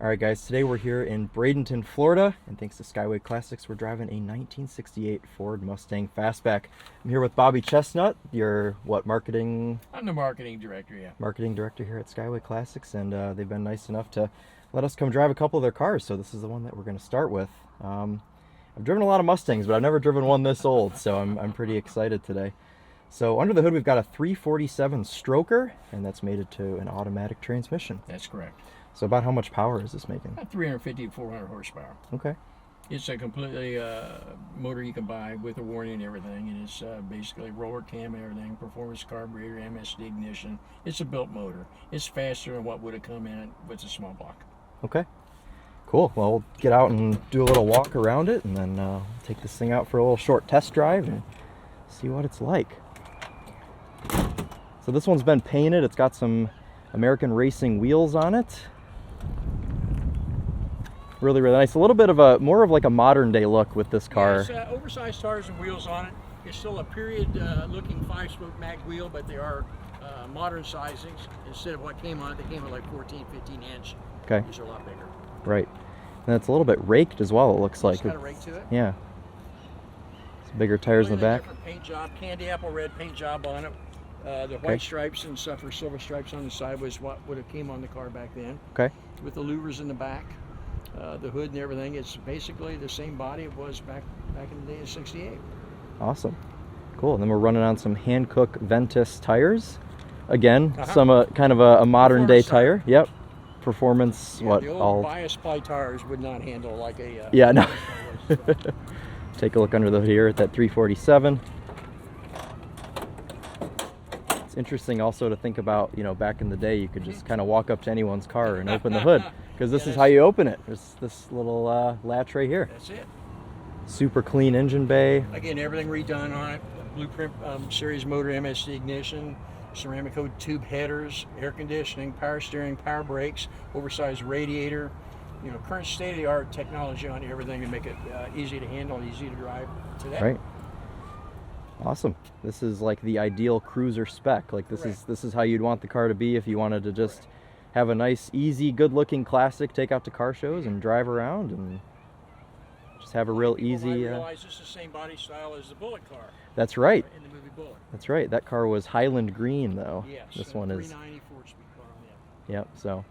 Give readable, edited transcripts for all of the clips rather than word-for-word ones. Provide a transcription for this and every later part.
All right, guys, today we're here in Bradenton, Florida, and thanks to Skyway Classics, we're driving a 1968 Ford Mustang Fastback. I'm here with Bobby Chestnut, your, marketing? I'm the marketing director, yeah. Marketing director here at Skyway Classics, and they've been nice enough to let us come drive a couple of their cars, so this is the one that we're going to start with. I've driven a lot of Mustangs, but I've never driven one this old, so I'm pretty excited today. So under the hood, we've got a 347 stroker, and that's mated to an automatic transmission. That's correct. So about how much power is this making? About 350 to 400 horsepower. Okay. It's a completely motor you can buy with a warranty and everything, and it's basically roller cam and everything, performance carburetor, MSD ignition. It's a built motor. It's faster than what would have come in with a small block. Okay. Cool. Well, we'll get out and do a little walk around it, and then take this thing out for a little short test drive and see what it's like. So this one's been painted. It's got some American Racing wheels on it. Really, really nice. A little bit of more of like a modern day look with this car. Yeah, it's oversized tires and wheels on it. It's still a period looking 5-spoke mag wheel, but they are modern sizings. Instead of what came on it, they came with like 14, 15 inch. Okay. These are a lot bigger. Right. And it's a little bit raked as well, it looks like. It's got a rake to it. Yeah. It's bigger tires in the back. Different paint job, candy apple red paint job on it. The white stripes and stuff, or silver stripes on the side was what would have came on the car back then. Okay. With the louvers in the back. The hood and everything, it's basically the same body it was back in the day of '68. Awesome. Cool. And then we're running on some Hankook Ventus tires. Again, some kind of a modern day tire. Yep. Performance, yeah, the old bias ply tires would not handle like a... yeah, no. Take a look under the hood here at that 347. It's interesting also to think about, you know, back in the day, you could just kind of walk up to anyone's car and open the hood. Because this is how you open it. There's this little latch right here. That's it. Super clean engine bay. Again, everything redone on it. Blueprint series motor, MSD ignition, ceramic coat tube headers, air conditioning, power steering, power brakes, oversized radiator. You know, current state-of-the-art technology on everything to make it easy to handle, easy to drive today. Right. Awesome. This is like the ideal cruiser spec. Like this is how you'd want the car to be if you wanted to just have a nice, easy, good-looking classic, take out to car shows and drive around and just have a real easy... I realize this is the same body style as the Bullet car. That's right. In the movie Bullet. That's right. That car was Highland Green, though. Yes. This one is... 390 4-speed car on that. Yep. So,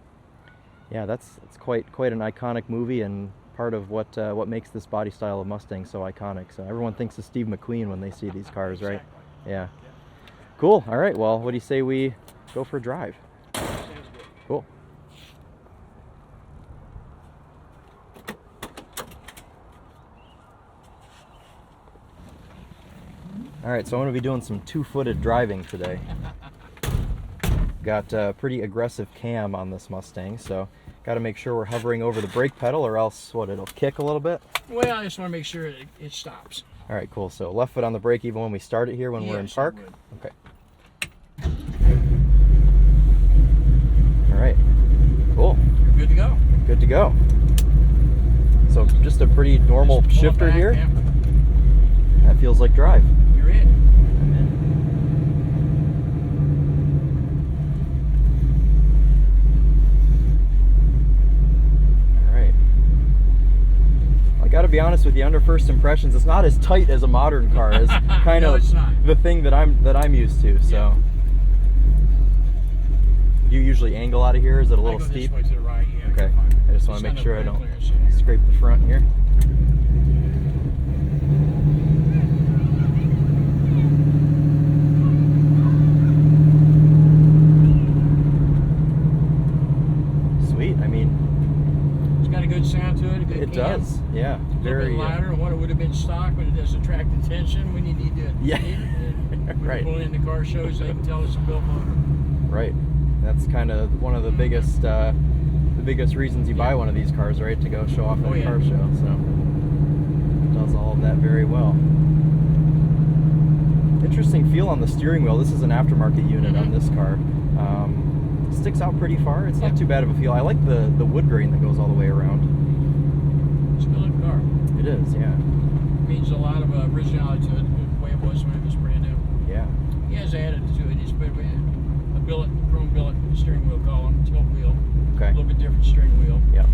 yeah, that's quite an iconic movie and part of what makes this body style of Mustang so iconic. So everyone thinks of Steve McQueen when they see these cars, right? Exactly. Yeah. Cool. All right. Well, what do you say we go for a drive? Cool. All right, so I'm going to be doing some two-footed driving today. Got a pretty aggressive cam on this Mustang, so got to make sure we're hovering over the brake pedal or else, it'll kick a little bit? Well, I just want to make sure it stops. All right, cool. So left foot on the brake even when we start it here when we're in park? Okay. All right, cool. You're good to go. Good to go. So just a pretty normal shifter here. Yeah. That feels like drive. You're in. All right. I got to be honest with you. Under first impressions, it's not as tight as a modern car. It's kind no, of it's not. the thing that I'm used to. So. Yeah. You usually angle out of here? Is it a little steep? This way to the right, yeah, okay. I just want to make sure I don't clearance, scrape the front here. Sweet. I mean, it's got a good sound to it. A good it cam. does. Yeah. A little bit louder than what it would have been stock, but it does attract attention when you need to. Yeah. Right. When in the car shows, they can tell it's a built motor. Right. That's kind of one of the biggest reasons you buy one of these cars, right? To go show off at a car show. So it does all of that very well. Interesting feel on the steering wheel. This is an aftermarket unit on this car. Sticks out pretty far. It's not too bad of a feel. I like the wood grain that goes all the way around. It's a good looking car. It is, yeah. It means a lot of originality to it, the way it was when it was brand new. Yeah. He has added to it. He's put a billet, chrome billet steering wheel column, tilt wheel. Okay. A little bit different steering wheel. Yeah.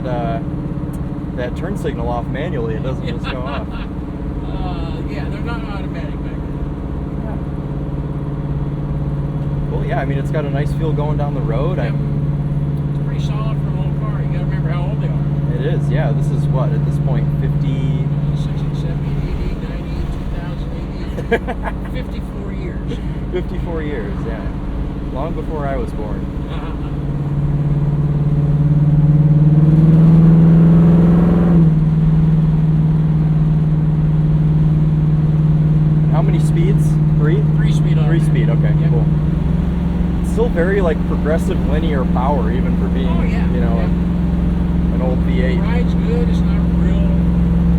that turn signal off manually, it doesn't just go off. Yeah, they're not automatic back there. Well, yeah, I mean, it's got a nice feel going down the road. Yep. It's pretty solid for an old car. You got to remember how old they are. It is, yeah. This is what, at this point, 50... 60, 70, 80, 90, 2080. 54 years. 54 years, yeah. Long before I was born. How many speeds? 3? 3-speed on 3-speed, okay, yep. Cool. It's still very like progressive linear power, even for being, you know, an old V8. Ride's good. It's not real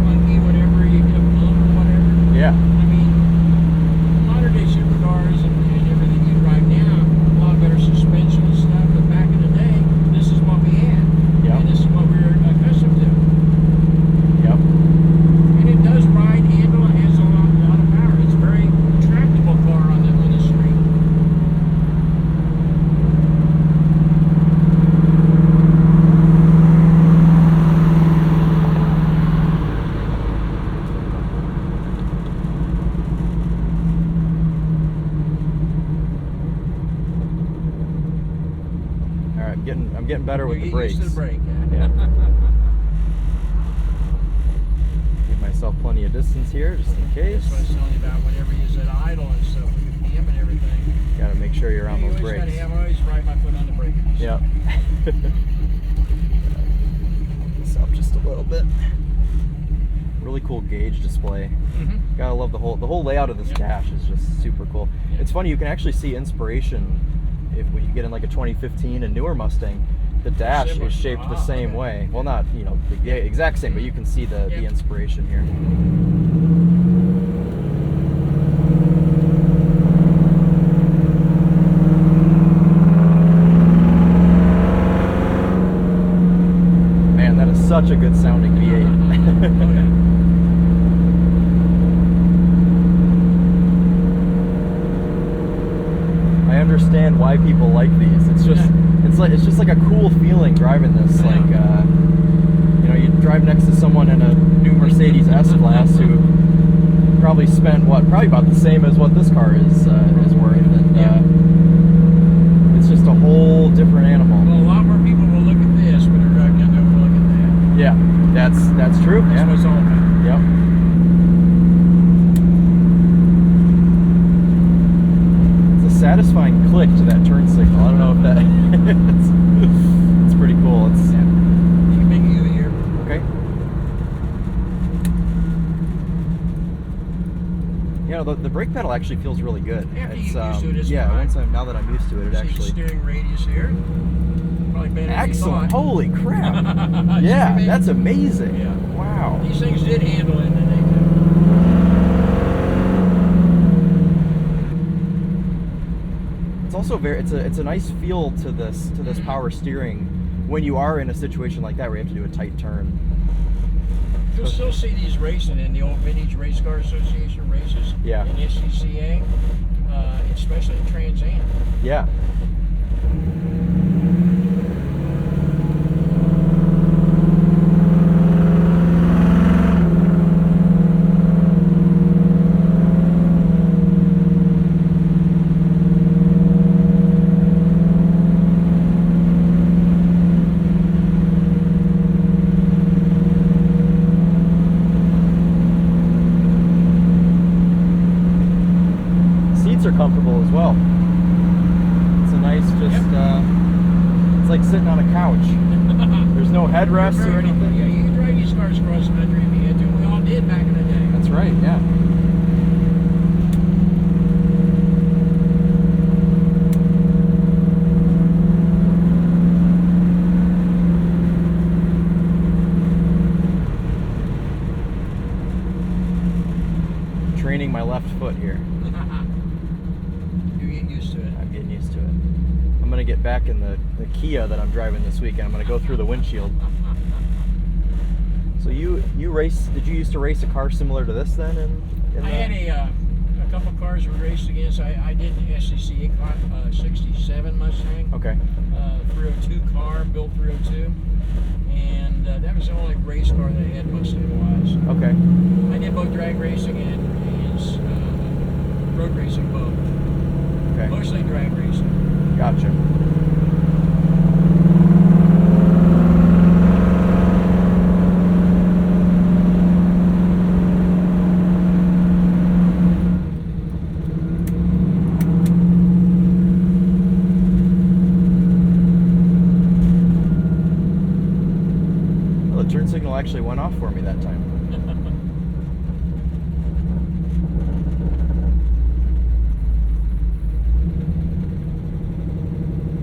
funky, whatever. You get a bump or whatever. Yeah. I mean, modern day supercars and everything you drive now, a lot better suspension and stuff. But back in the day, this is what we had. Yep. And this is what we were accustomed to. Yep. And it does ride, handle, and has a lot of power. It's a very tractable car on the street. All right, I'm getting better with the brakes. Used to the brake. Yeah. Give myself plenty of distance here, just in case. That's what I was telling you about. Whenever you're at idle and stuff, with your PM and everything. Got to make sure you're on those brakes. I always ride my foot on the brake. Yep. This up just a little bit. Really cool gauge display. Mm-hmm. Gotta love the whole layout of this dash is just super cool. Yep. It's funny, you can actually see inspiration when you get in like a 2015 and newer Mustang. The dash is shaped the same way. Well, not the exact same, but you can see the inspiration here. Man, that is such a good sounding V8. I understand why people like these. It's just like a cool feeling driving this. Like you drive next to someone in a new Mercedes S-Class who probably spent probably about the same as what this car is worth, and it's just a whole different animal. Well, a lot more people will look at this, but they're not going to look at that. Yeah, that's true. That's what it's all about. Yep. Satisfying click to that turn signal. I don't know if that it's pretty cool. It's You can make you here. okay. You know, the brake pedal actually feels really good. After you It's get used to it, it's yeah. fine. Now that I'm used to it, See the actually steering radius here. Probably better than you excellent. thought. Holy crap! Yeah, that's amazing. Yeah. Wow. These things did handle in the day. It's also it's a nice feel to this power steering when you are in a situation like that where you have to do a tight turn. You'll still see these racing in the old Vintage Race Car Association races. Yeah. In SCCA, especially in Trans Am. Yeah. Are comfortable as well. It's a nice it's like sitting on a couch. There's no headrest or anything. Yeah, you can drive these cars cross country if you had to. We all did back in the day. That's right, yeah. Training my left foot here. I'm getting used to it. I'm gonna get back in the Kia that I'm driving this weekend. I'm gonna go through the windshield. So you race? Did you used to race a car similar to this then? I had a couple cars cars we raced against. I did the SCCA 67 Mustang. Okay. 302 carb, built 302. And that was the only race car that I had Mustang-wise. Okay. I did both drag racing and road racing both. Okay. Mostly drag racing. Gotcha. Well, the turn signal actually went off for me that time.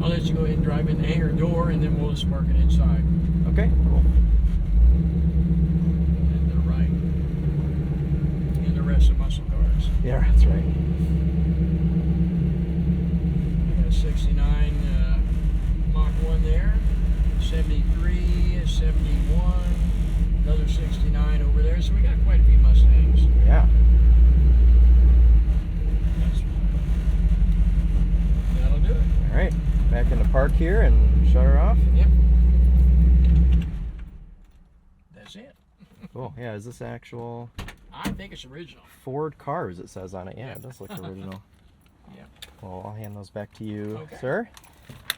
I'll let you go ahead and drive in the hangar door, and then we'll just park it inside. Okay, cool. And the right. And the rest of muscle cars. Yeah, that's right. We got 69 Mach 1 there. 73, 71, another 69 over there. So we got quite a few Mustangs. Yeah. That'll do it. All right, back in the park here and shut her off. Yep. That's it. Cool. Yeah, is this actual I think it's original. Ford cars? It says on it. Yeah, it does look original. Yeah. Well, I'll hand those back to you, Okay. sir.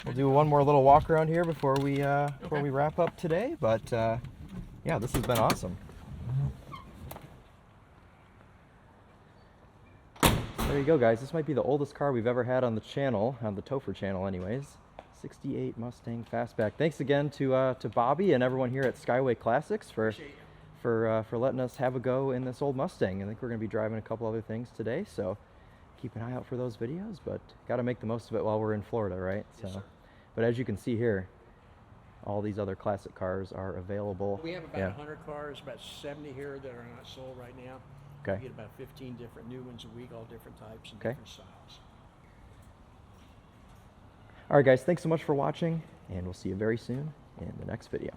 We'll do one more little walk around here before we wrap up today. But yeah, this has been awesome. There you go, guys. This might be the oldest car we've ever had on the channel, on the TheTopher channel, anyways. 68 Mustang Fastback. Thanks again to Bobby and everyone here at Skyway Classics for letting us have a go in this old Mustang. I think we're going to be driving a couple other things today, so keep an eye out for those videos, but got to make the most of it while we're in Florida, right? Yes, sir. But as you can see here, all these other classic cars are available. We have about Yeah. 100 cars, about 70 here that are not sold right now. Okay. We get about 15 different new ones a week, all different types and Okay. different styles. All right, guys, thanks so much for watching, and we'll see you very soon in the next video.